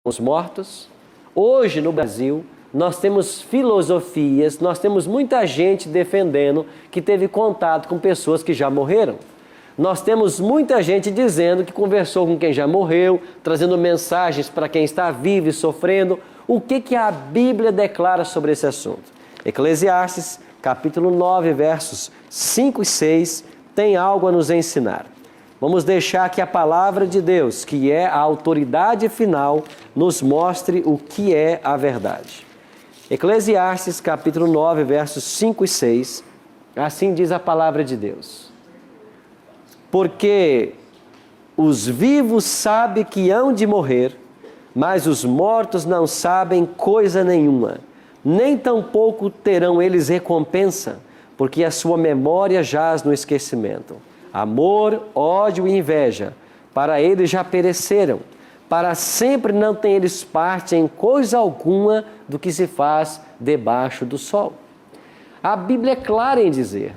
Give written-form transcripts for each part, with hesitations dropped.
os mortos. Hoje no Brasil nós temos filosofias, nós temos muita gente defendendo que teve contato com pessoas que já morreram. Nós temos muita gente dizendo que conversou com quem já morreu, trazendo mensagens para quem está vivo e sofrendo. O que a Bíblia declara sobre esse assunto? Eclesiastes, capítulo 9, versos 5 e 6, tem algo a nos ensinar. Vamos deixar que a palavra de Deus, que é a autoridade final, nos mostre o que é a verdade. Eclesiastes, capítulo 9, versos 5 e 6, assim diz a palavra de Deus. Porque os vivos sabem que hão de morrer, mas os mortos não sabem coisa nenhuma, nem tampouco terão eles recompensa, porque a sua memória jaz no esquecimento. Amor, ódio e inveja, para eles já pereceram. Para sempre não têm eles parte em coisa alguma do que se faz debaixo do sol. A Bíblia é clara em dizer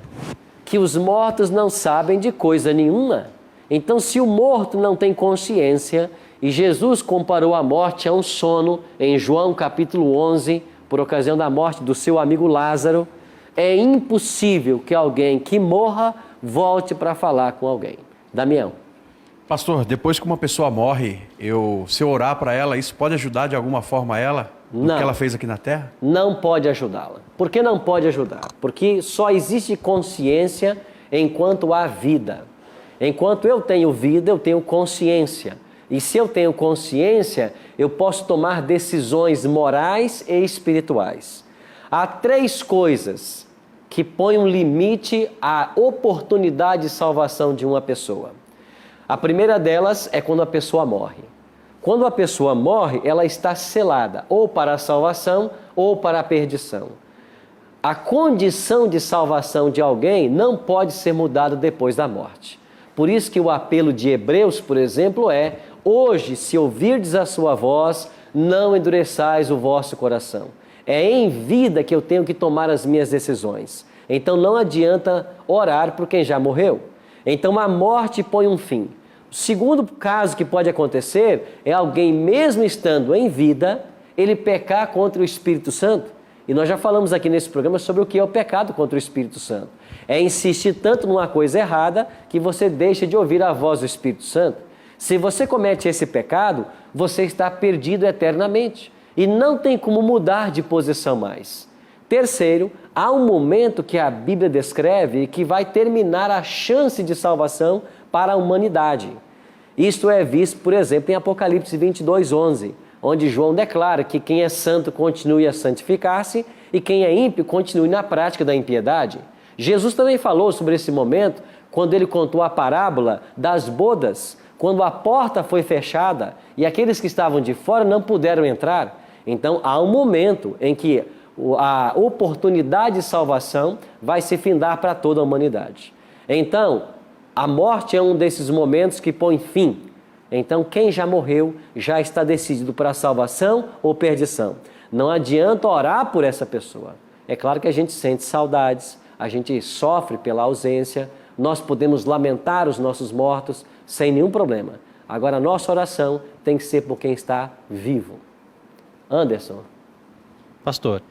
que os mortos não sabem de coisa nenhuma. Então, se o morto não tem consciência, e Jesus comparou a morte a um sono, em João capítulo 11, por ocasião da morte do seu amigo Lázaro, é impossível que alguém que morra volte para falar com alguém. Damião. Pastor, depois que uma pessoa morre, se eu orar para ela, isso pode ajudar de alguma forma ela? No que ela fez aqui na Terra? Não pode ajudá-la. Por que não pode ajudar? Porque só existe consciência enquanto há vida. Enquanto eu tenho vida, eu tenho consciência. E se eu tenho consciência, eu posso tomar decisões morais e espirituais. Há 3 coisas que põem um limite à oportunidade de salvação de uma pessoa. A primeira delas é quando a pessoa morre. Quando a pessoa morre, ela está selada ou para a salvação ou para a perdição. A condição de salvação de alguém não pode ser mudada depois da morte. Por isso que o apelo de Hebreus, por exemplo, é: hoje, se ouvirdes a sua voz, não endureçais o vosso coração. É em vida que eu tenho que tomar as minhas decisões. Então não adianta orar por quem já morreu. Então a morte põe um fim. O segundo caso que pode acontecer é alguém, mesmo estando em vida, ele pecar contra o Espírito Santo. E nós já falamos aqui nesse programa sobre o que é o pecado contra o Espírito Santo. É insistir tanto numa coisa errada que você deixa de ouvir a voz do Espírito Santo. Se você comete esse pecado, você está perdido eternamente. E não tem como mudar de posição mais. Terceiro, há um momento que a Bíblia descreve que vai terminar a chance de salvação para a humanidade. Isto é visto, por exemplo, em Apocalipse 22, 11, onde João declara que quem é santo continue a santificar-se e quem é ímpio continue na prática da impiedade. Jesus também falou sobre esse momento quando ele contou a parábola das bodas, quando a porta foi fechada e aqueles que estavam de fora não puderam entrar. Então há um momento em que a oportunidade de salvação vai se findar para toda a humanidade. Então, a morte é um desses momentos que põe fim. Então, quem já morreu já está decidido para a salvação ou perdição. Não adianta orar por essa pessoa. É claro que a gente sente saudades, a gente sofre pela ausência, nós podemos lamentar os nossos mortos sem nenhum problema. Agora, a nossa oração tem que ser por quem está vivo. Anderson. Pastor,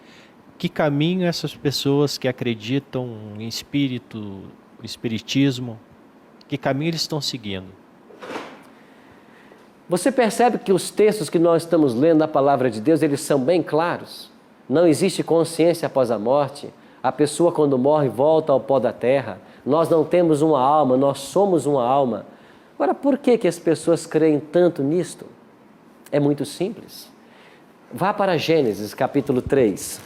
que caminho essas pessoas que acreditam em espiritismo, que caminho eles estão seguindo? Você percebe que os textos que nós estamos lendo da palavra de Deus, eles são bem claros. Não existe consciência após a morte. A pessoa, quando morre, volta ao pó da terra. Nós não temos uma alma, nós somos uma alma. Agora, por que as pessoas creem tanto nisto? É muito simples. Vá para Gênesis, capítulo 3.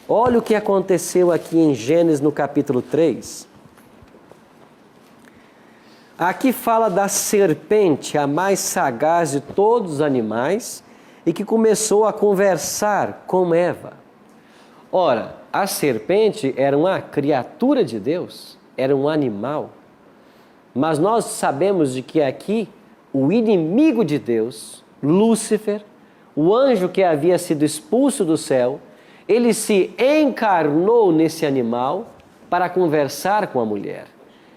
Olha o que aconteceu aqui em Gênesis, no capítulo 3. Aqui fala da serpente, a mais sagaz de todos os animais, e que começou a conversar com Eva. Ora, a serpente era uma criatura de Deus, era um animal. Mas nós sabemos de que aqui o inimigo de Deus, Lúcifer, o anjo que havia sido expulso do céu, ele se encarnou nesse animal para conversar com a mulher.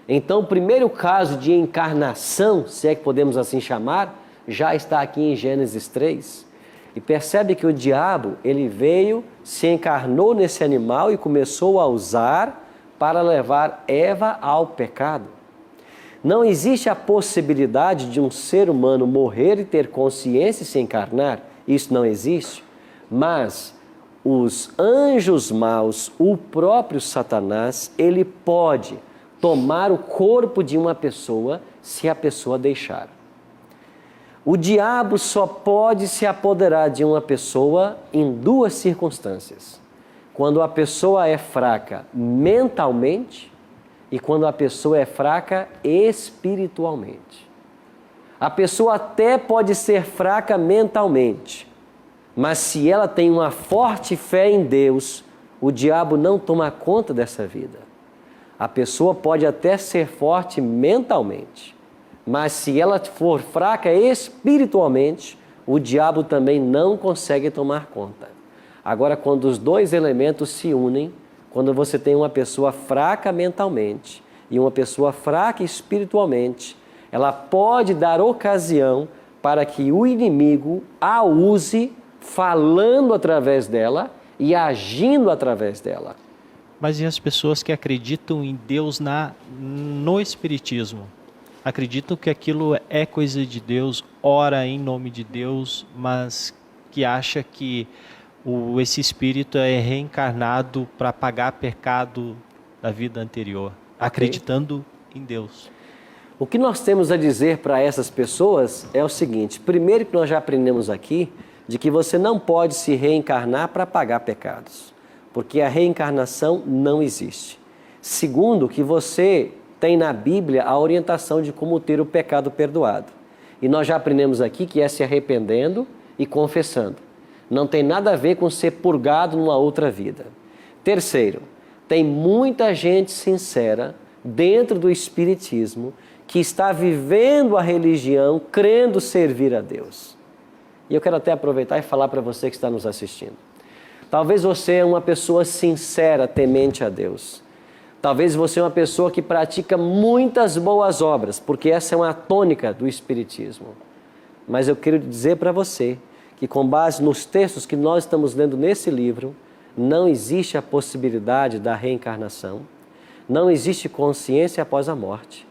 Então, o primeiro caso de encarnação, se é que podemos assim chamar, já está aqui em Gênesis 3. E percebe que o diabo, ele veio, se encarnou nesse animal e começou a usar para levar Eva ao pecado. Não existe a possibilidade de um ser humano morrer e ter consciência e se encarnar. Isso não existe. Mas os anjos maus, o próprio Satanás, ele pode tomar o corpo de uma pessoa se a pessoa deixar. O diabo só pode se apoderar de uma pessoa em duas circunstâncias. Quando a pessoa é fraca mentalmente e quando a pessoa é fraca espiritualmente. A pessoa até pode ser fraca mentalmente, mas se ela tem uma forte fé em Deus, o diabo não toma conta dessa vida. A pessoa pode até ser forte mentalmente, mas se ela for fraca espiritualmente, o diabo também não consegue tomar conta. Agora, quando os dois elementos se unem, quando você tem uma pessoa fraca mentalmente e uma pessoa fraca espiritualmente, ela pode dar ocasião para que o inimigo a use falando através dela e agindo através dela. Mas e as pessoas que acreditam em Deus no Espiritismo? Acreditam que aquilo é coisa de Deus, ora em nome de Deus, mas que acha que esse espírito é reencarnado para pagar pecado da vida anterior, acreditando em Deus. O que nós temos a dizer para essas pessoas é o seguinte: primeiro, que nós já aprendemos aqui, de que você não pode se reencarnar para pagar pecados, porque a reencarnação não existe. Segundo, que você tem na Bíblia a orientação de como ter o pecado perdoado. E nós já aprendemos aqui que é se arrependendo e confessando. Não tem nada a ver com ser purgado numa outra vida. Terceiro, tem muita gente sincera dentro do Espiritismo que está vivendo a religião, crendo servir a Deus. E eu quero até aproveitar e falar para você que está nos assistindo. Talvez você é uma pessoa sincera, temente a Deus. Talvez você é uma pessoa que pratica muitas boas obras, porque essa é uma tônica do Espiritismo. Mas eu quero dizer para você que, com base nos textos que nós estamos lendo nesse livro, não existe a possibilidade da reencarnação, não existe consciência após a morte.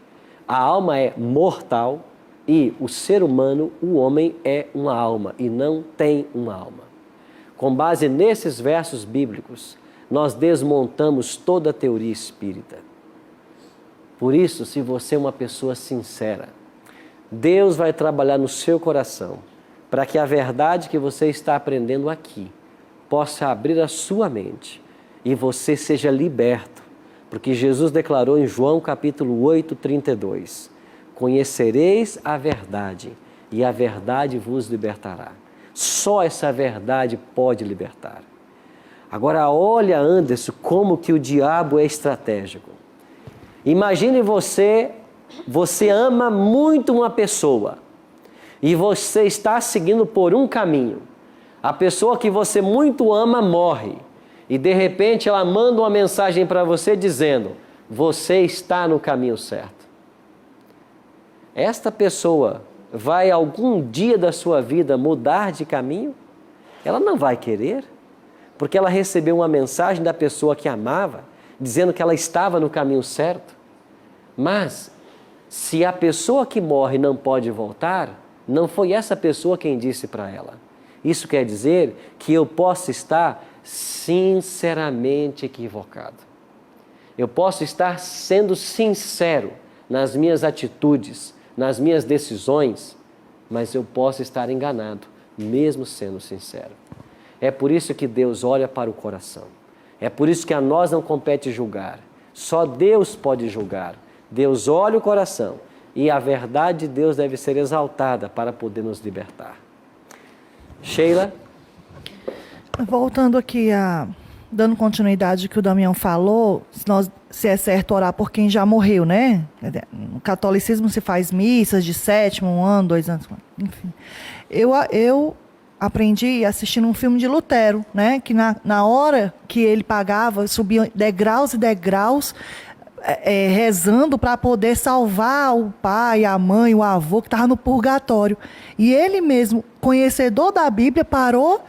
A alma é mortal e o ser humano, o homem, é uma alma e não tem uma alma. Com base nesses versos bíblicos, nós desmontamos toda a teoria espírita. Por isso, se você é uma pessoa sincera, Deus vai trabalhar no seu coração para que a verdade que você está aprendendo aqui possa abrir a sua mente e você seja liberto. Porque Jesus declarou em João capítulo 8, 32, conhecereis a verdade e a verdade vos libertará. Só essa verdade pode libertar. Agora olha, Anderson, como que o diabo é estratégico. Imagine você ama muito uma pessoa e você está seguindo por um caminho. A pessoa que você muito ama morre e de repente ela manda uma mensagem para você dizendo: você está no caminho certo. Esta pessoa vai algum dia da sua vida mudar de caminho? Ela não vai querer, porque ela recebeu uma mensagem da pessoa que amava, dizendo que ela estava no caminho certo. Mas, se a pessoa que morre não pode voltar, não foi essa pessoa quem disse para ela. Isso quer dizer que eu posso estar sinceramente equivocado. Eu posso estar sendo sincero nas minhas atitudes, nas minhas decisões, mas eu posso estar enganado, mesmo sendo sincero. É por isso que Deus olha para o coração. É por isso que a nós não compete julgar. Só Deus pode julgar. Deus olha o coração e a verdade de Deus deve ser exaltada para poder nos libertar. Sheila? Voltando aqui, dando continuidade ao que o Damião falou, se é certo orar por quem já morreu, né? No catolicismo se faz missas de 7º, 1 ano, 2 anos, enfim. Eu aprendi assistindo um filme de Lutero, né? Que na hora que ele pagava, subia degraus e degraus, rezando para poder salvar o pai, a mãe, o avô que estava no purgatório. E ele mesmo, conhecedor da Bíblia, parou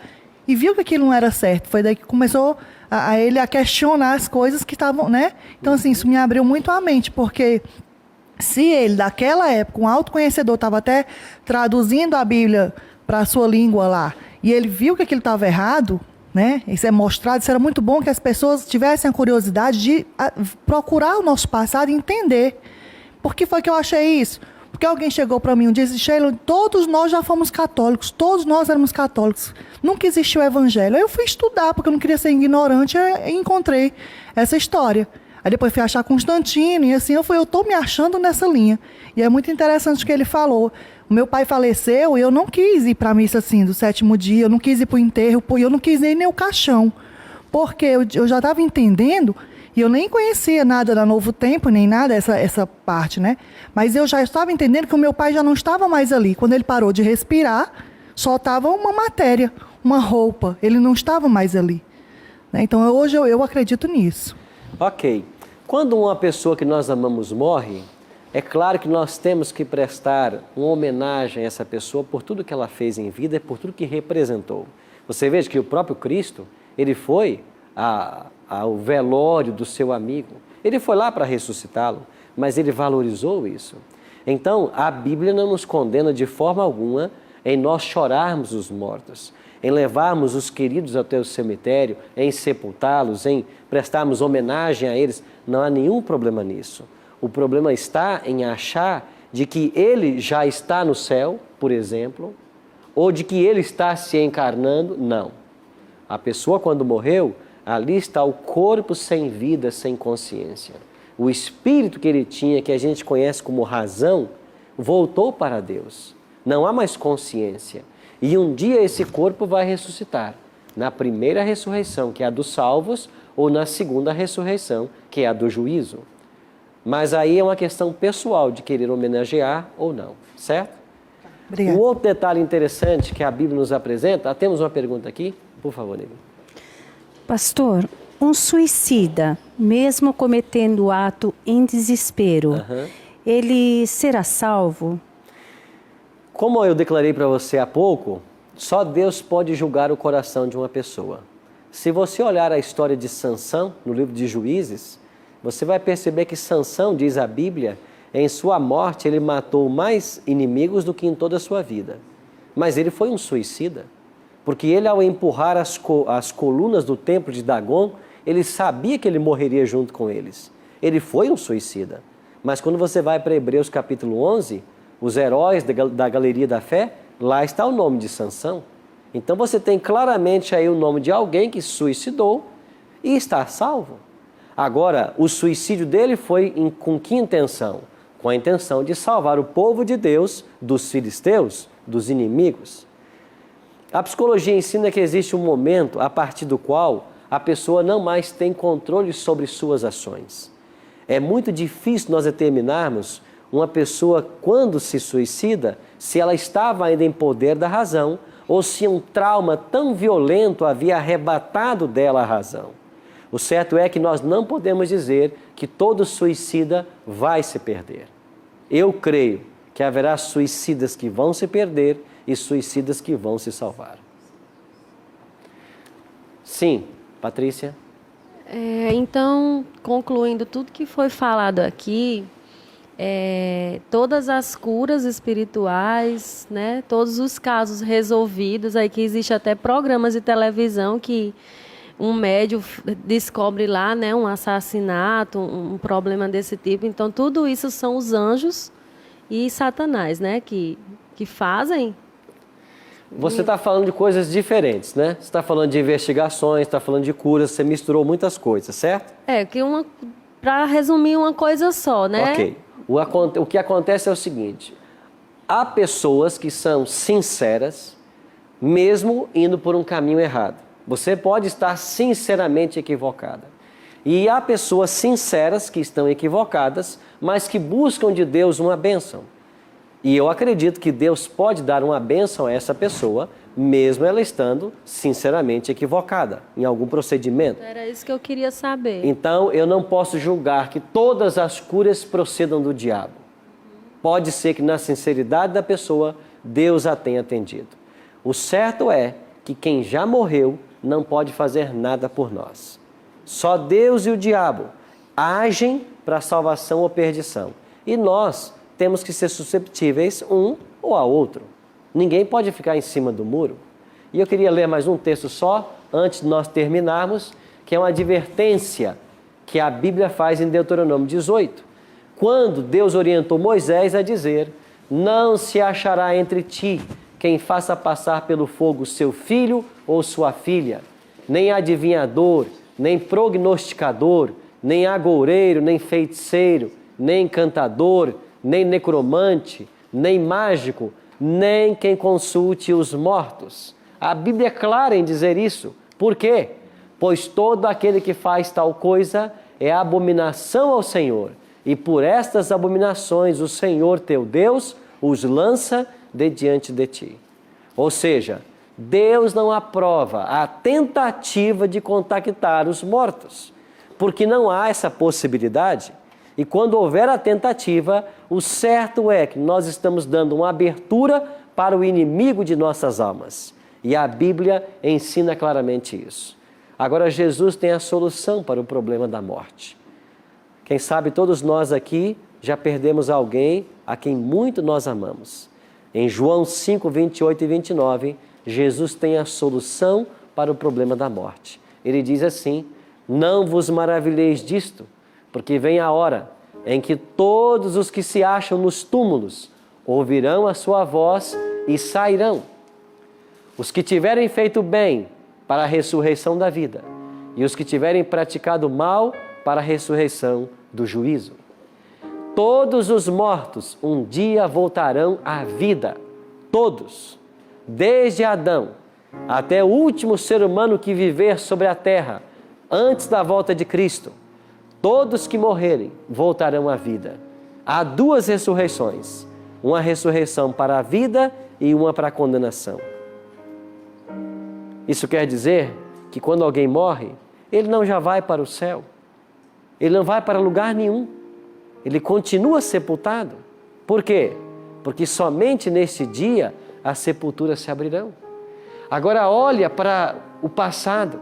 e viu que aquilo não era certo. Foi daí que começou ele a questionar as coisas que estavam, né? Então, assim, isso me abriu muito a mente, porque se ele, daquela época, um autoconhecedor, estava até traduzindo a Bíblia para a sua língua lá, e ele viu que aquilo estava errado, né? Isso é mostrado, isso era muito bom que as pessoas tivessem a curiosidade de procurar o nosso passado e entender. Por que foi que eu achei isso? Porque alguém chegou para mim e disse, Sheila, todos nós já fomos católicos, todos nós éramos católicos, nunca existiu o evangelho. Aí eu fui estudar, porque eu não queria ser ignorante, e encontrei essa história. Aí depois fui achar Constantino, e assim eu estou me achando nessa linha. E é muito interessante o que ele falou. O meu pai faleceu e eu não quis ir para a missa assim, do 7º dia, eu não quis ir para o enterro, eu não quis ir nem o caixão. Porque eu já estava entendendo, e eu nem conhecia nada da Novo Tempo, nem nada essa parte, né? Mas eu já estava entendendo que o meu pai já não estava mais ali. Quando ele parou de respirar, só estava uma matéria, uma roupa. Ele não estava mais ali. Né? Então hoje eu acredito nisso. Ok. Quando uma pessoa que nós amamos morre, é claro que nós temos que prestar uma homenagem a essa pessoa por tudo que ela fez em vida e por tudo que representou. Você veja que o próprio Cristo, ele foi ao velório do seu amigo. Ele foi lá para ressuscitá-lo, mas ele valorizou isso. Então, a Bíblia não nos condena de forma alguma em nós chorarmos os mortos, em levarmos os queridos até o cemitério, em sepultá-los, em prestarmos homenagem a eles. Não há nenhum problema nisso. O problema está em achar de que ele já está no céu, por exemplo, ou de que ele está se encarnando. Não. A pessoa, quando morreu, ali está o corpo sem vida, sem consciência. O espírito que ele tinha, que a gente conhece como razão, voltou para Deus. Não há mais consciência. E um dia esse corpo vai ressuscitar. Na primeira ressurreição, que é a dos salvos, ou na segunda ressurreição, que é a do juízo. Mas aí é uma questão pessoal de querer homenagear ou não, certo? Obrigada. Um outro detalhe interessante que a Bíblia nos apresenta, temos uma pergunta aqui, por favor, Nívia. Pastor, um suicida, mesmo cometendo o ato em desespero, ele será salvo? Como eu declarei para você há pouco, só Deus pode julgar o coração de uma pessoa. Se você olhar a história de Sansão, no livro de Juízes, você vai perceber que Sansão, diz a Bíblia, em sua morte ele matou mais inimigos do que em toda a sua vida. Mas ele foi um suicida, porque ele, ao empurrar as colunas do templo de Dagon, ele sabia que ele morreria junto com eles. Ele foi um suicida. Mas quando você vai para Hebreus capítulo 11, os heróis da galeria da fé, lá está o nome de Sansão. Então você tem claramente aí o nome de alguém que se suicidou e está salvo. Agora, o suicídio dele foi com que intenção? Com a intenção de salvar o povo de Deus dos filisteus, dos inimigos. A psicologia ensina que existe um momento a partir do qual a pessoa não mais tem controle sobre suas ações. É muito difícil nós determinarmos uma pessoa, quando se suicida, se ela estava ainda em poder da razão ou se um trauma tão violento havia arrebatado dela a razão. O certo é que nós não podemos dizer que todo suicida vai se perder. Eu creio que haverá suicidas que vão se perder e suicidas que vão se salvar. Sim, Patrícia? Então, concluindo tudo que foi falado aqui, todas as curas espirituais, né, todos os casos resolvidos, aí que existe até programas de televisão que um médium descobre lá, né, um assassinato, um problema desse tipo. Então, tudo isso são os anjos e Satanás, né, que fazem. Você está falando de coisas diferentes, né? Você está falando de investigações, está falando de curas, você misturou muitas coisas, certo? Para resumir uma coisa só, né? Ok. O que acontece é o seguinte, há pessoas que são sinceras, mesmo indo por um caminho errado. Você pode estar sinceramente equivocada. E há pessoas sinceras que estão equivocadas, mas que buscam de Deus uma bênção. E eu acredito que Deus pode dar uma bênção a essa pessoa mesmo ela estando sinceramente equivocada em algum procedimento. Era isso que eu queria saber. Então, eu não posso julgar que todas as curas procedam do diabo. Pode ser que na sinceridade da pessoa, Deus a tenha atendido. O certo é que quem já morreu não pode fazer nada por nós. Só Deus e o diabo agem para salvação ou perdição. E nós temos que ser susceptíveis um ou ao outro. Ninguém pode ficar em cima do muro. E eu queria ler mais um texto só, antes de nós terminarmos, que é uma advertência que a Bíblia faz em Deuteronômio 18. Quando Deus orientou Moisés a dizer: não se achará entre ti quem faça passar pelo fogo seu filho ou sua filha, nem adivinhador, nem prognosticador, nem agoureiro, nem feiticeiro, nem encantador, nem necromante, nem mágico, nem quem consulte os mortos. A Bíblia é clara em dizer isso. Por quê? Pois todo aquele que faz tal coisa é abominação ao Senhor, e por estas abominações o Senhor teu Deus os lança de diante de ti. Ou seja, Deus não aprova a tentativa de contactar os mortos, porque não há essa possibilidade. E quando houver a tentativa, o certo é que nós estamos dando uma abertura para o inimigo de nossas almas. E a Bíblia ensina claramente isso. Agora, Jesus tem a solução para o problema da morte. Quem sabe todos nós aqui já perdemos alguém a quem muito nós amamos. Em João 5, 28 e 29, Jesus tem a solução para o problema da morte. Ele diz assim: não vos maravilheis disto, porque vem a hora em que todos os que se acham nos túmulos ouvirão a sua voz e sairão. Os que tiverem feito bem para a ressurreição da vida, e os que tiverem praticado mal para a ressurreição do juízo. Todos os mortos um dia voltarão à vida. Todos, desde Adão até o último ser humano que viver sobre a terra, antes da volta de Cristo, todos que morrerem voltarão à vida. Há duas ressurreições, uma ressurreição para a vida e uma para a condenação. Isso quer dizer que quando alguém morre, ele não já vai para o céu, ele não vai para lugar nenhum, ele continua sepultado. Por quê? Porque somente neste dia as sepulturas se abrirão. Agora olha para o passado,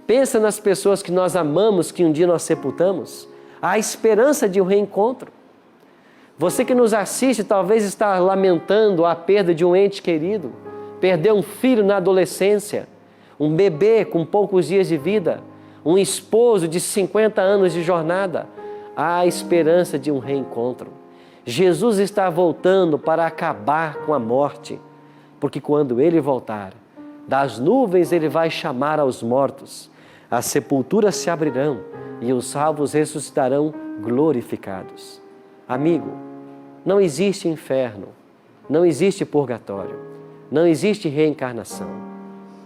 pensa nas pessoas que nós amamos, que um dia nós sepultamos. Há esperança de um reencontro. Você que nos assiste talvez está lamentando a perda de um ente querido, perdeu um filho na adolescência, um bebê com poucos dias de vida, um esposo de 50 anos de jornada. Há esperança de um reencontro. Jesus está voltando para acabar com a morte, porque quando Ele voltar, das nuvens Ele vai chamar aos mortos, as sepulturas se abrirão e os salvos ressuscitarão glorificados. Amigo, não existe inferno, não existe purgatório, não existe reencarnação,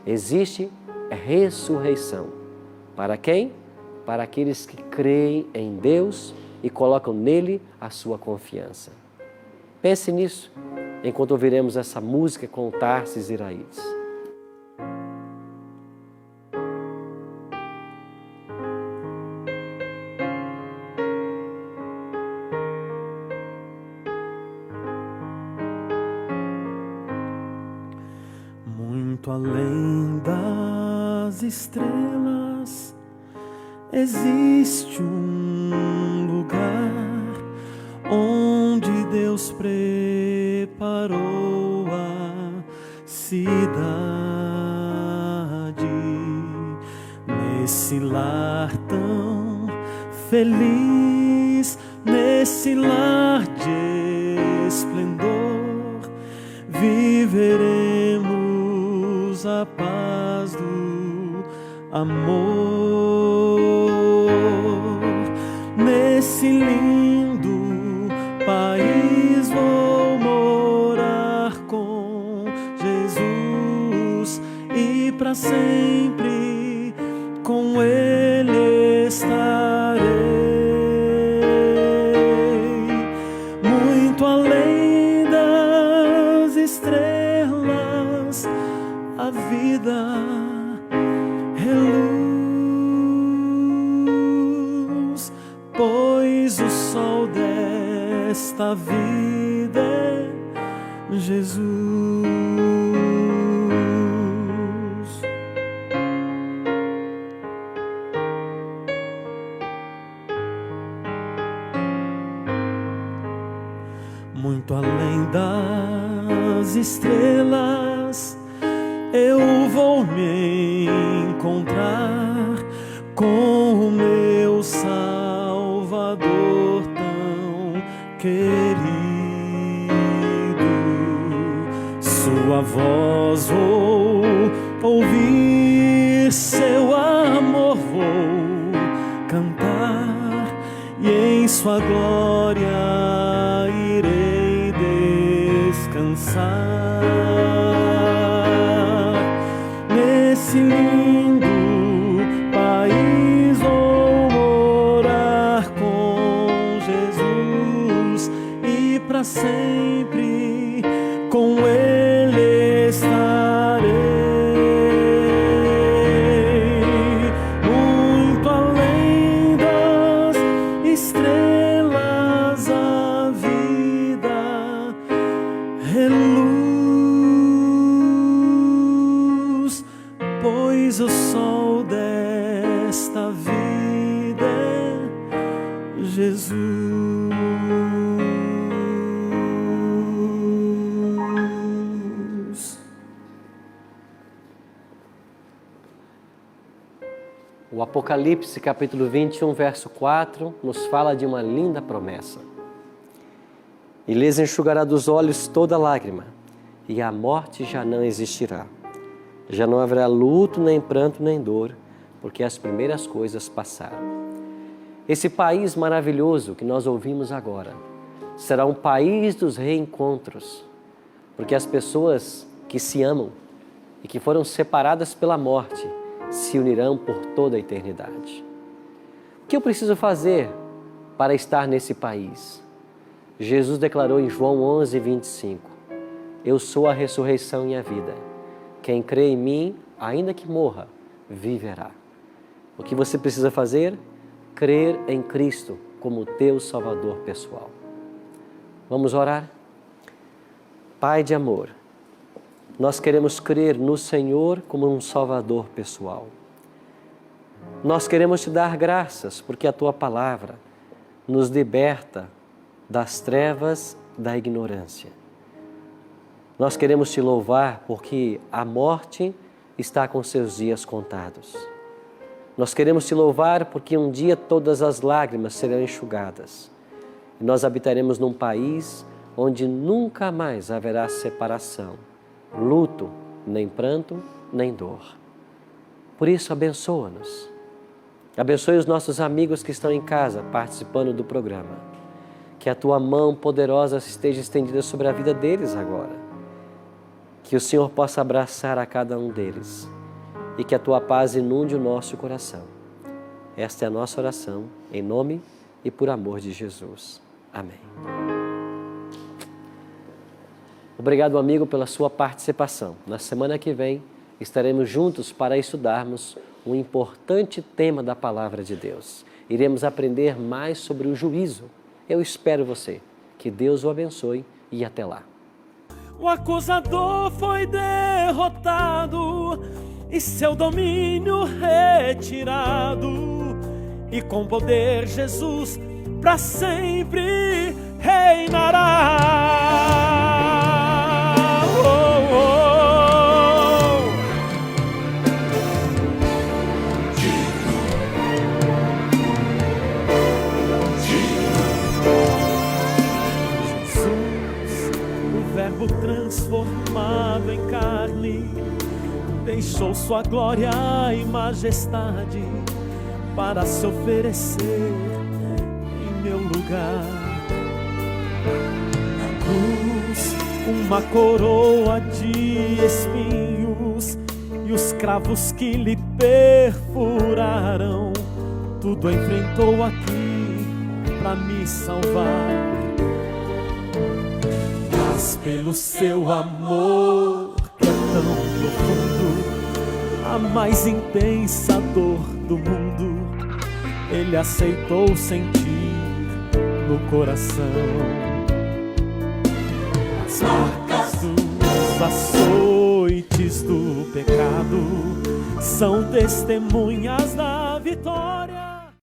existe ressurreição. Para quem? Para aqueles que creem em Deus e colocam nele a sua confiança. Pense nisso, enquanto ouviremos essa música com Tarsis Iraídes. Muito além das estrelas existe um lugar onde Deus preparou a cidade. Nesse lar tão feliz, nesse lar de esplendor, viveremos a paz do amor. Nesse lindo país vou morar com Jesus e para sempre com Ele estarei. Muito além das estrelas desta vida é Jesus. Muito além das estrelas, eu vou me encontrar com o meu Salvador tão querido. Sua voz vou ouvir, seu amor vou cantar, e em sua glória irei descansar. Nesse lindo país vou morar com Jesus, e para sempre com Ele estarei. Muito além das estrelas, a vida é luz, pois o sol desta vida é Jesus. O Apocalipse, capítulo 21, verso 4, nos fala de uma linda promessa. E lhes enxugará dos olhos toda lágrima, e a morte já não existirá. Já não haverá luto, nem pranto, nem dor, porque as primeiras coisas passaram. Esse país maravilhoso que nós ouvimos agora será um país dos reencontros, porque as pessoas que se amam e que foram separadas pela morte se unirão por toda a eternidade. O que eu preciso fazer para estar nesse país? Jesus declarou em João 11, 25, eu sou a ressurreição e a vida. Quem crê em mim, ainda que morra, viverá. O que você precisa fazer? Crer em Cristo como teu Salvador pessoal. Vamos orar? Pai de amor, nós queremos crer no Senhor como um Salvador pessoal. Nós queremos te dar graças porque a tua palavra nos liberta das trevas da ignorância. Nós queremos te louvar porque a morte está com seus dias contados. Nós queremos te louvar porque um dia todas as lágrimas serão enxugadas. E nós habitaremos num país onde nunca mais haverá separação, luto, nem pranto, nem dor. Por isso, abençoa-nos. Abençoe os nossos amigos que estão em casa participando do programa. Que a tua mão poderosa esteja estendida sobre a vida deles agora. Que o Senhor possa abraçar a cada um deles e que a tua paz inunde o nosso coração. Esta é a nossa oração, em nome e por amor de Jesus. Amém. Obrigado, amigo, pela sua participação. Na semana que vem, estaremos juntos para estudarmos um importante tema da Palavra de Deus. Iremos aprender mais sobre o juízo. Eu espero você. Que Deus o abençoe e até lá. O acusador foi derrotado e seu domínio retirado, e com poder Jesus para sempre reinará. Oh, oh. Jesus, o Verbo transformado em carne, deixou sua glória e majestade para se oferecer em meu lugar. Na cruz, uma coroa de espinhos e os cravos que lhe perfuraram, tudo enfrentou aqui para me salvar. Mas pelo seu amor que é tão profundo, a mais intensa dor do mundo, Ele aceitou sentir no coração. As marcas dos açoites do pecado são testemunhas da vitória.